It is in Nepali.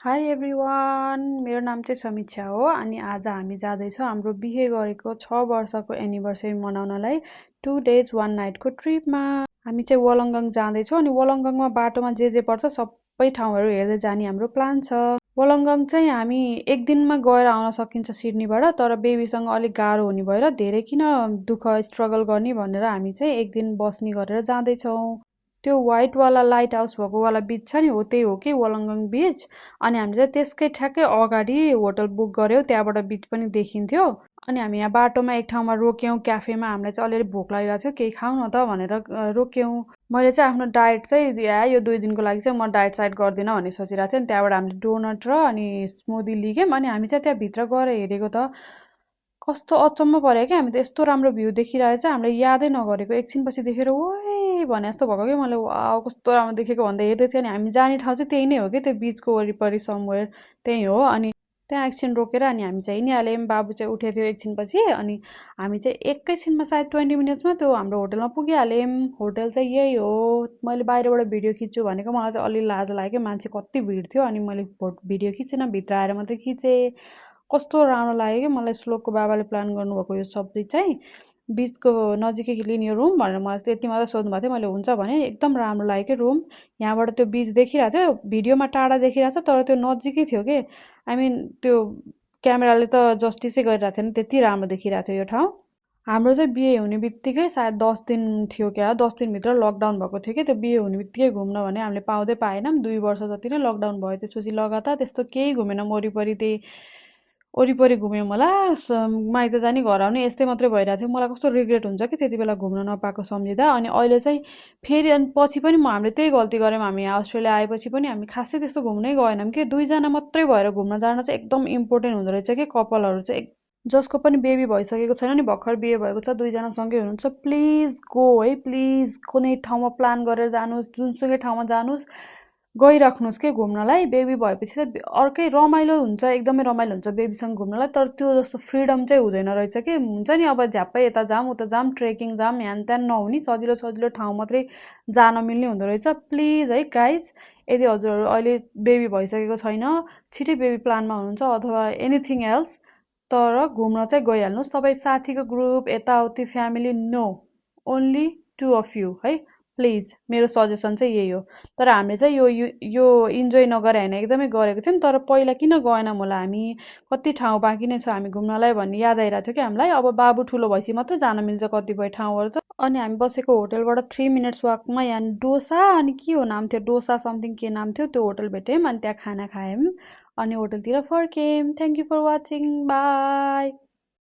हाई एभ्रिवान, मेरो नाम चाहिँ समीक्षा हो। अनि आज हामी जाँदैछौँ हाम्रो बिहे गरेको 6 वर्षको एनिभर्सरी मनाउनलाई 2 days 1 night को ट्रिपमा। हामी चाहिँ वलङ्गङ जाँदैछौँ अनि वलङ्गङमा बाटोमा जे पर्छ सबै ठाउँहरू हेर्दै जाने हाम्रो प्लान छ। वलङ्गङ चाहिँ हामी एक दिनमा गएर आउन सकिन्छ सिडनीबाट, तर बेबीसँग अलिक गाह्रो हुने भएर धेरै किन दुःख स्ट्रगल गर्ने भनेर हामी चाहिँ एक दिन बस्ने गरेर जाँदैछौँ। त्यो व्हाइटवाला लाइट हाउस भएकोवाला बिच छ नि, हो त्यही हो कि वलङ्गङ बिच। अनि हामीले चाहिँ त्यसकै ठ्याक्कै अगाडि होटल बुक गऱ्यौँ, त्यहाँबाट बिच पनि देखिन्थ्यो। अनि हामी यहाँ बाटोमा एक ठाउँमा रोक्यौँ क्याफेमा, हामीलाई चाहिँ अलिअलि भोक लागिरहेको थियो, केही खाउँ न त भनेर रोक्यौँ। मैले चाहिँ आफ्नो डायट चाहिँ यो 2 दिनको लागि चाहिँ म डायट साइट गर्दिनँ भन्ने सोचिरहेको थिएँ। अनि त्यहाँबाट हामीले डोनट र अनि स्मुदी लिग्यौँ। अनि हामी चाहिँ त्यहाँभित्र गएर हेरेको त कस्तो अचम्म पऱ्यो क्या, हामी त यस्तो राम्रो भ्यू देखिरहेको चाहिँ हामीले यादै नगरेको, एकछिनपछि देखेर ओए भने जस्तो भएको कि मैले, वाउ कस्तो राम्रो देखेको भन्दै हेर्दै थियो। अनि हामी जाने ठाउँ चाहिँ त्यही नै हो कि, त्यो बिचको वरिपरि समवेयर त्यही हो। अनि त्यहाँ एकछिन रोकेर अनि हामी चाहिँ हिँडिहाल्यौँ। बाबु चाहिँ उठेको थियो एकछिनपछि। अनि हामी चाहिँ एकैछिनमा सायद 20 मिनट्समा त्यो हाम्रो होटलमा पुगिहाल्यौँ। होटल चाहिँ यही हो। मैले बाहिरबाट भिडियो खिच्छु भनेको, मलाई चाहिँ अलि लाज लाग्यो, मान्छे कति भिड थियो। अनि मैले भिडियो खिचेन, भित्र आएर मात्रै खिचेँ। कस्तो राम्रो लाग्यो कि मलाई, श्लोकको बाबाले प्लान गर्नुभएको यो सब्जी चाहिँ बिचको नजिकै लिने यो रुम भनेर मलाई त्यति मात्रै सोध्नुभएको थियो। मैले हुन्छ भने, एकदम राम्रो लाग्यो कि रुम। यहाँबाट त्यो बिच देखिरहेको थियो, भिडियोमा टाढा देखिरहेको छ तर त्यो नजिकै थियो कि। आई मिन त्यो क्यामेराले त जस्टिसै गरिरहेको थिएन, त्यति राम्रो देखिरहेको थियो यो ठाउँ। हाम्रो चाहिँ बिहे हुने बित्तिकै सायद 10 दिन थियो क्या, 10 दिनभित्र लकडाउन भएको थियो कि। त्यो बिहे हुने बित्तिकै घुम्न भने हामीले पाएनौँ। 2 वर्ष जति नै लकडाउन भयो, त्यसपछि लगातार त्यस्तो केही घुमेन। वरिपरि त्यही वरिपरि घुम्यौँ होला, माइत जाने घर आउने यस्तै मात्रै भइरहेको थियो। मलाई कस्तो रिग्रेट हुन्छ कि त्यति बेला घुम्न नपाएको सम्झिँदा। अनि अहिले चाहिँ फेरि अनि पछि पनि हामीले त्यही गल्ती गऱ्यौँ। हामी यहाँ अस्ट्रेलिया आएपछि पनि हामी खासै त्यस्तो घुम्नै गएनौँ कि। 2जना मात्रै भएर घुम्न जान चाहिँ एकदम इम्पोर्टेन्ट हुँदो रहेछ कि। कपालहरू चाहिँ जसको पनि बेबी भइसकेको छैन नि, भर्खर बिहे भएको छ, 2जना सँगै हुनुहुन्छ, प्लिज गो है, प्लिज कुनै ठाउँमा प्लान गरेर जानुहोस्, जुनसुकै ठाउँमा जानुहोस्, गइराख्नुहोस् के घुम्नलाई। बेबी भएपछि चाहिँ अर्कै रमाइलो हुन्छ, एकदमै रमाइलो हुन्छ बेबीसँग घुम्नलाई, तर त्यो जस्तो फ्रिडम चाहिँ हुँदैन रहेछ कि। हुन्छ नि अब झ्याप्पै यता जाऊँ उता जाऊँ, ट्रेकिङ जाऊँ, ह्यान त्यान नहुने सजिलो सजिलो ठाउँ मात्रै जान मिल्ने हुँदो रहेछ। प्लिज है गाइज, यदि हजुरहरू अहिले बेबी भइसकेको छैन, छिटै बेबी प्लानमा हुनुहुन्छ अथवा एनिथिङ एल्स, तर घुम्न चाहिँ गइहाल्नुहोस्। सबै साथीको ग्रुप यताउति family no, only 2 of you है, प्लिज। मेरो सजेसन चाहिँ यही हो। तर हामीले चाहिँ यो इन्जोय नगरे होइन, एकदमै गरेको थियौँ। तर पहिला किन गएनौँ होला हामी, कति ठाउँ बाँकी नै छ हामी घुम्नलाई भन्ने याद आइरहेको थियो कि हामीलाई। अब बाबु ठुलो भएपछि मात्रै जान मिल्छ कतिपय ठाउँहरू त। अनि हामी बसेको होटलबाट 3 minutes वाकमा यहाँ डोसा, अनि के हो नाम थियो, डोसा समथिङ के नाम थियो, त्यो होटल भेट्यौँ। अनि त्यहाँ खाना खायौँ अनि होटलतिर फर्क्यौँ। Thank you for watching, by.